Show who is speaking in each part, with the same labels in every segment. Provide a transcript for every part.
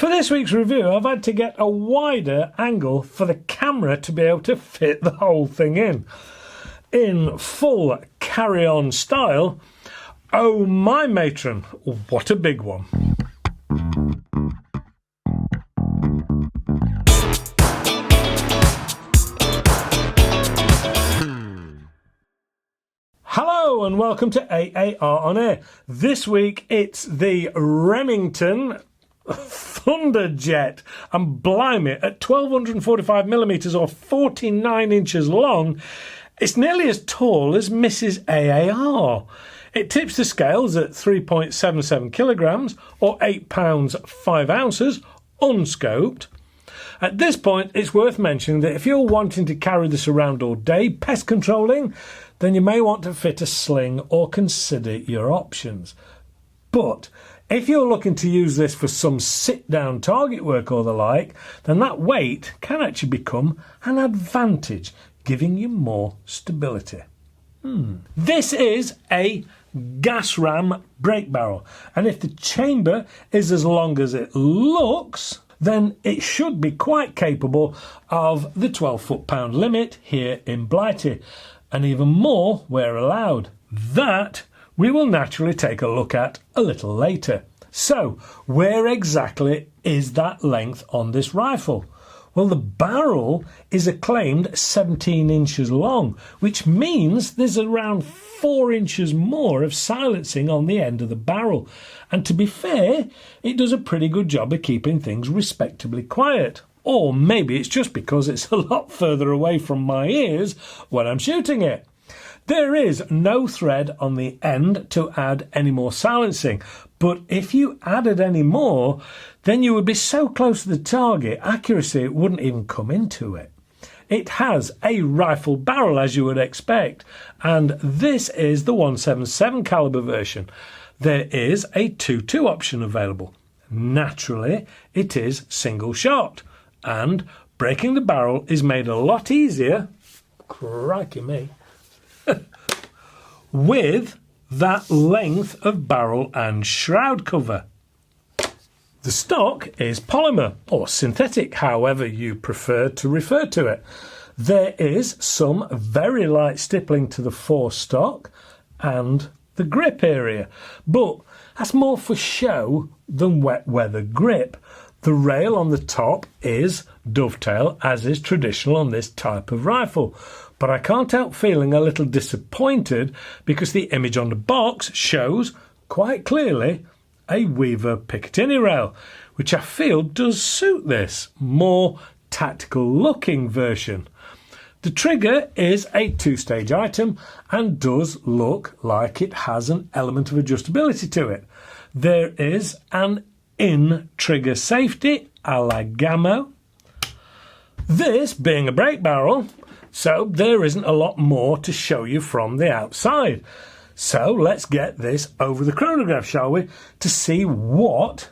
Speaker 1: For this week's review, I've had to get a wider angle for the camera to be able to fit the whole thing in. In full carry-on style, oh my matron, what a big one. Hello and welcome to AAR on Air. This week it's the Remington Thunderjet, and blimey, at 1245mm or 49 inches long, it's nearly as tall as Mrs. AAR. It tips the scales at 3.77 kilograms or 8 pounds 5 ounces, unscoped. At this point, it's worth mentioning that if you're wanting to carry this around all day, pest controlling, then you may want to fit a sling or consider your options. But if you're looking to use this for some sit-down target work or the like, then that weight can actually become an advantage, giving you more stability. This is a gas ram brake barrel, and if the chamber is as long as it looks, then it should be quite capable of the 12 foot-pound limit here in Blighty, and even more where allowed. That we will naturally take a look at a little later. So, where exactly is that length on this rifle? Well, the barrel is a claimed 17 inches long, which means there's around 4 inches more of silencing on the end of the barrel. And to be fair, it does a pretty good job of keeping things respectably quiet. Or maybe it's just because it's a lot further away from my ears when I'm shooting it. There is no thread on the end to add any more silencing, but if you added any more, then you would be so close to the target, accuracy wouldn't even come into it. It has a rifle barrel, as you would expect, and this is the 177 caliber version. There is a 2.2 option available. Naturally, it is single shot, and breaking the barrel is made a lot easier, crikey me, with that length of barrel and shroud cover. The stock is polymer or synthetic, however you prefer to refer to it. There is some very light stippling to the forestock and the grip area, but that's more for show than wet weather grip. The rail on the top is dovetail, as is traditional on this type of rifle. But I can't help feeling a little disappointed because the image on the box shows quite clearly a Weaver Picatinny rail, which I feel does suit this more tactical looking version. The trigger is a 2-stage item and does look like it has an element of adjustability to it. There is an in-trigger safety a la Gammo. This being a brake barrel, so there isn't a lot more to show you from the outside. So let's get this over the chronograph, shall we, to see what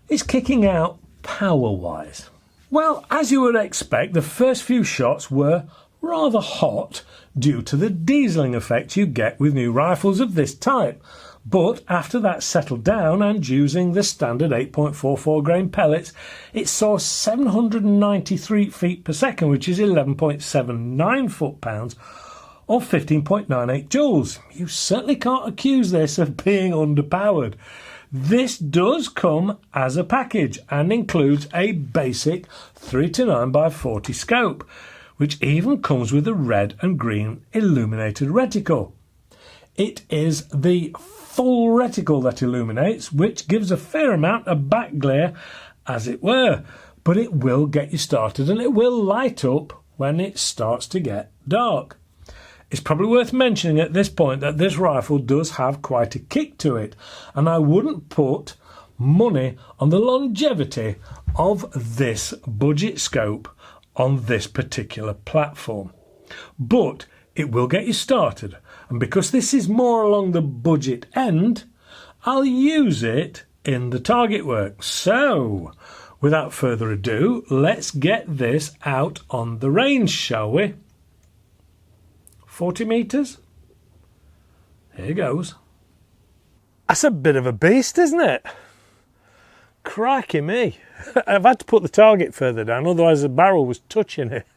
Speaker 1: is kicking out power-wise. Well, as you would expect, the first few shots were rather hot due to the dieseling effect you get with new rifles of this type. But after that settled down and using the standard 8.44 grain pellets, it saw 793 feet per second, which is 11.79 foot-pounds or 15.98 joules. You certainly can't accuse this of being underpowered. This does come as a package and includes a basic 3-9x40 scope, which even comes with a red and green illuminated reticle. It is the full reticle that illuminates, which gives a fair amount of back glare, as it were, but it will get you started and it will light up when it starts to get dark. It's probably worth mentioning at this point that this rifle does have quite a kick to it, and I wouldn't put money on the longevity of this budget scope on this particular platform. But it will get you started, and because this is more along the budget end, I'll use it in the target work. So, without further ado, let's get this out on the range, shall we? 40 metres? Here goes. That's a bit of a beast, isn't it? Crikey me. I've had to put the target further down, otherwise the barrel was touching it.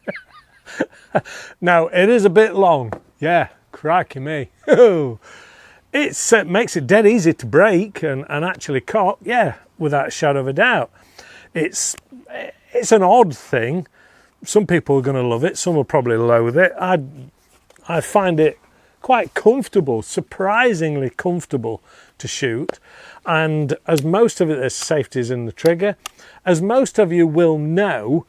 Speaker 1: Now, it is a bit long. Yeah, crikey me. It makes it dead easy to break and actually cock, yeah, without a shadow of a doubt. It's an odd thing. Some people are going to love it, some will probably loathe it. I find it quite comfortable, surprisingly comfortable to shoot. And as most of it, there's safeties in the trigger. As most of you will know,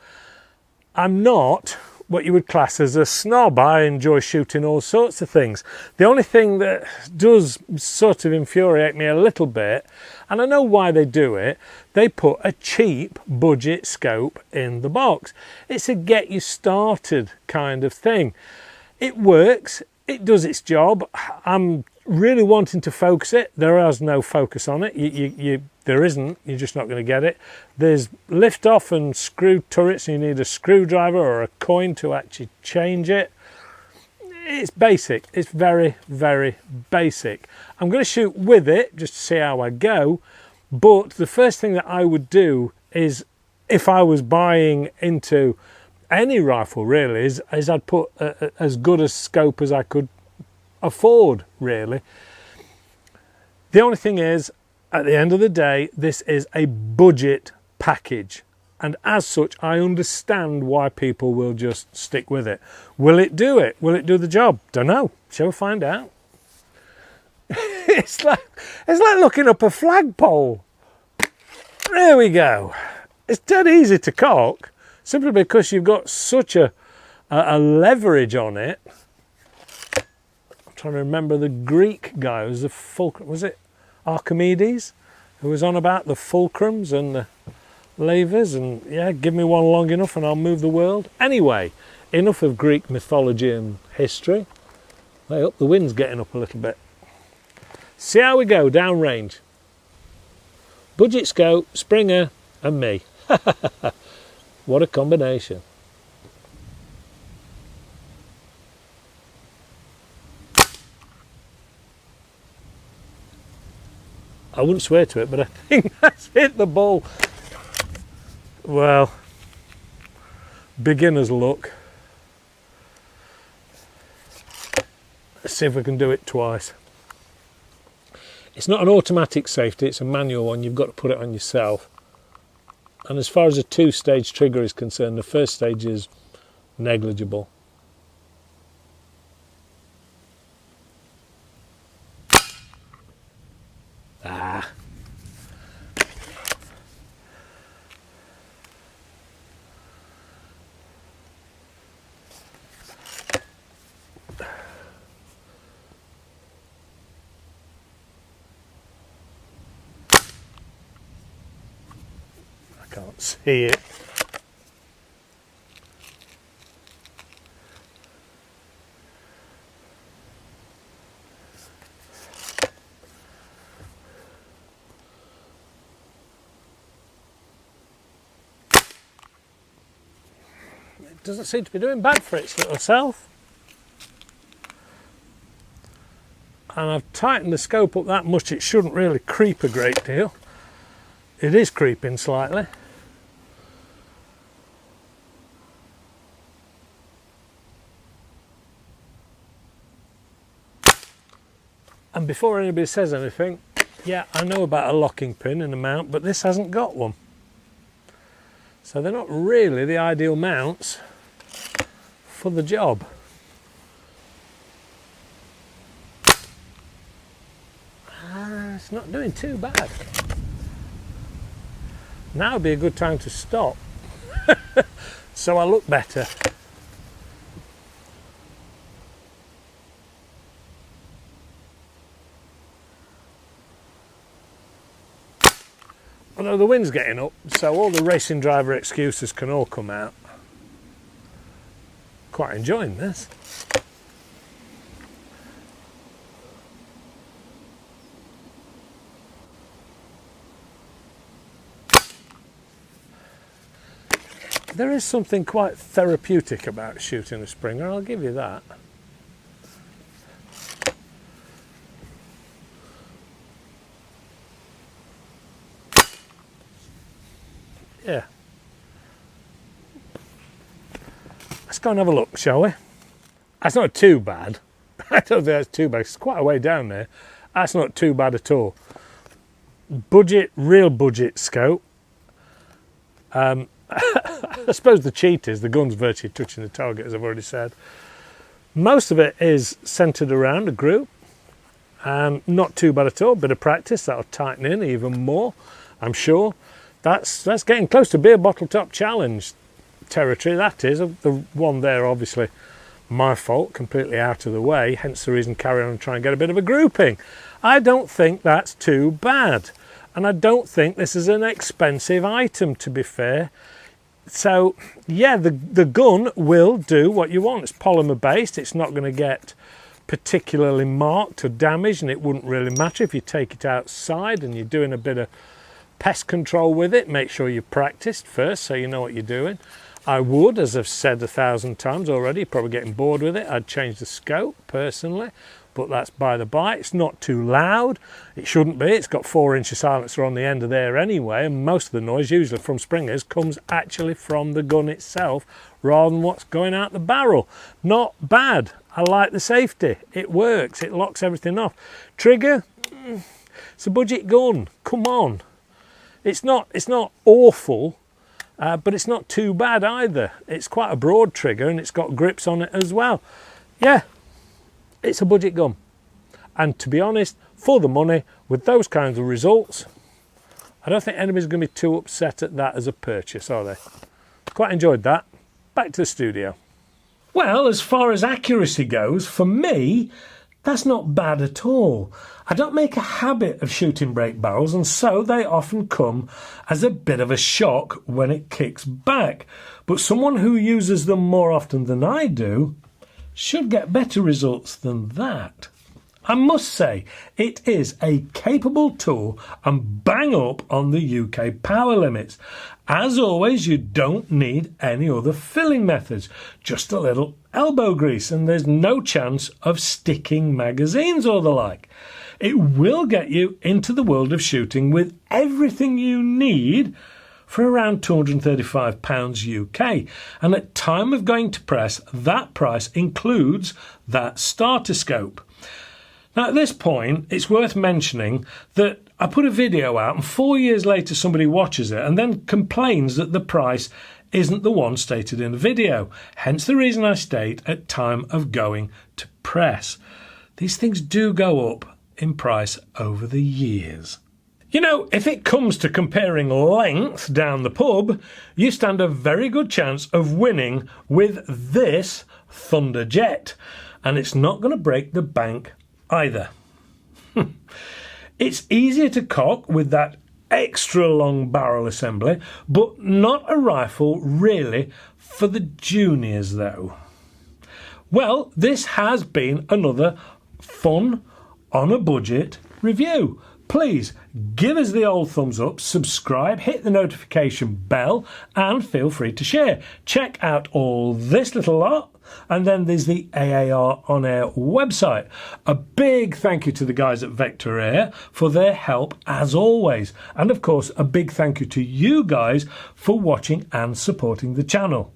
Speaker 1: I'm not what you would class as a snob. I enjoy shooting all sorts of things. The only thing that does sort of infuriate me a little bit, and I know why they do it, they put a cheap budget scope in the box. It's a get you started kind of thing. It works, it does its job. I'm really wanting to focus it. There is no focus on it. There isn't, you're just not going to get it. There's lift off and screw turrets, and you need a screwdriver or a coin to actually change it. It's basic, it's very, very basic. I'm going to shoot with it just to see how I go, but the first thing that I would do is, if I was buying into any rifle really, is I'd put as good a scope as I could afford really. The only thing is, at the end of the day, this is a budget package, and as such I understand why people will just stick with it. Will it do it? Will it do the job? Don't know. Shall we find out? It's like looking up a flagpole. There we go. It's dead easy to cock, simply because you've got such a leverage on it. I'm trying to remember the Greek guy who was the fulcrum. Was it Archimedes, who was on about the fulcrums and the levers, and yeah, give me one long enough and I'll move the world. Anyway, enough of Greek mythology and history. Hey, up, the wind's getting up a little bit. See how we go downrange. Budget scope, Springer and me. What a combination. I wouldn't swear to it, but I think that's hit the ball. Well, beginner's luck. Let's see if we can do it twice. It's not an automatic safety, it's a manual one. You've got to put it on yourself. And as far as a two-stage trigger is concerned, the first stage is negligible. Ah. I can't see it. Doesn't seem to be doing bad for its little self. And I've tightened the scope up that much it shouldn't really creep a great deal. It is creeping slightly. And before anybody says anything, yeah, I know about a locking pin in the mount, but this hasn't got one. So they're not really the ideal mounts for the job. It's not doing too bad. Now would be a good time to stop so I look better. Although the wind's getting up, so all the racing driver excuses can all come out. Quite enjoying this. There is something quite therapeutic about shooting a Springer, I'll give you that. Yeah. Let's go and have a look, shall we? That's not too bad. I don't think that's too bad. It's quite a way down there. That's not too bad at all. Budget, real budget scope. I suppose the cheat is the gun's virtually touching the target, as I've already said. Most of it is centred around a group. Not too bad at all. Bit of practice, that'll tighten in even more, I'm sure. That's getting close to beer bottle top challenge territory, that is. The one there, obviously, my fault, completely out of the way, hence the reason carry on and try and get a bit of a grouping. I don't think that's too bad. And I don't think this is an expensive item, to be fair. So, yeah, the gun will do what you want. It's polymer based. It's not going to get particularly marked or damaged, and it wouldn't really matter if you take it outside and you're doing a bit of pest control with it. Make sure you practiced first so you know what you're doing. I would, as I've said 1,000 times already, probably getting bored with it, I'd change the scope personally, but that's by the by. It's not too loud. It shouldn't be. It's got 4-inch silencer on the end of there anyway, and most of the noise, usually from springers, comes actually from the gun itself rather than what's going out the barrel. Not bad. I like the safety. It works. It locks everything off. Trigger, it's a budget gun. Come on. It's not awful, but it's not too bad either. It's quite a broad trigger and it's got grips on it as well. Yeah, it's a budget gun. And to be honest, for the money, with those kinds of results, I don't think anybody's going to be too upset at that as a purchase, are they? Quite enjoyed that. Back to the studio. Well, as far as accuracy goes, for me, that's not bad at all. I don't make a habit of shooting break barrels, and so they often come as a bit of a shock when it kicks back. But someone who uses them more often than I do should get better results than that. I must say, it is a capable tool and bang up on the UK power limits. As always, you don't need any other filling methods, just a little elbow grease, and there's no chance of sticking magazines or the like. It will get you into the world of shooting with everything you need for around £235 UK, and at time of going to press, that price includes that starter scope. Now, at this point, it's worth mentioning that I put a video out and 4 years later somebody watches it and then complains that the price isn't the one stated in the video. Hence the reason I state at time of going to press. These things do go up in price over the years. You know, if it comes to comparing length down the pub, you stand a very good chance of winning with this Thunderjet. And it's not going to break the bank either. It's easier to cock with that extra long barrel assembly, but not a rifle really for the juniors though. Well, this has been another fun on a budget review. Please give us the old thumbs up, subscribe, hit the notification bell, and feel free to share. Check out all this little lot, and then there's the AAR On Air website. A big thank you to the guys at Vector Air for their help as always. And of course, a big thank you to you guys for watching and supporting the channel.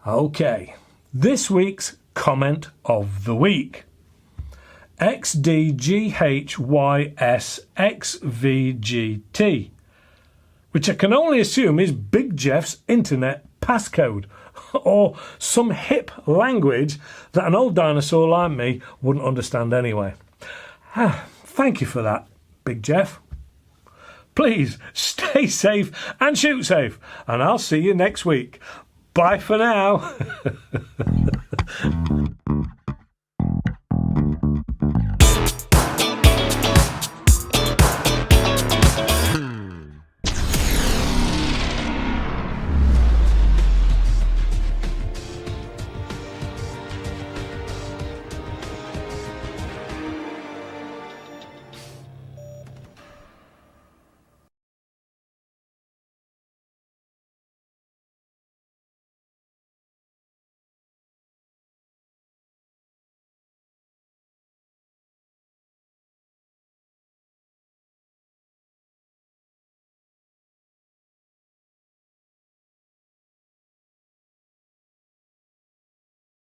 Speaker 1: Okay, this week's comment of the week. XDGHYSXVGT, which I can only assume is Big Jeff's internet passcode, or some hip language that an old dinosaur like me wouldn't understand anyway. Thank you for that, Big Jeff. Please stay safe and shoot safe, and I'll see you next week. Bye for now.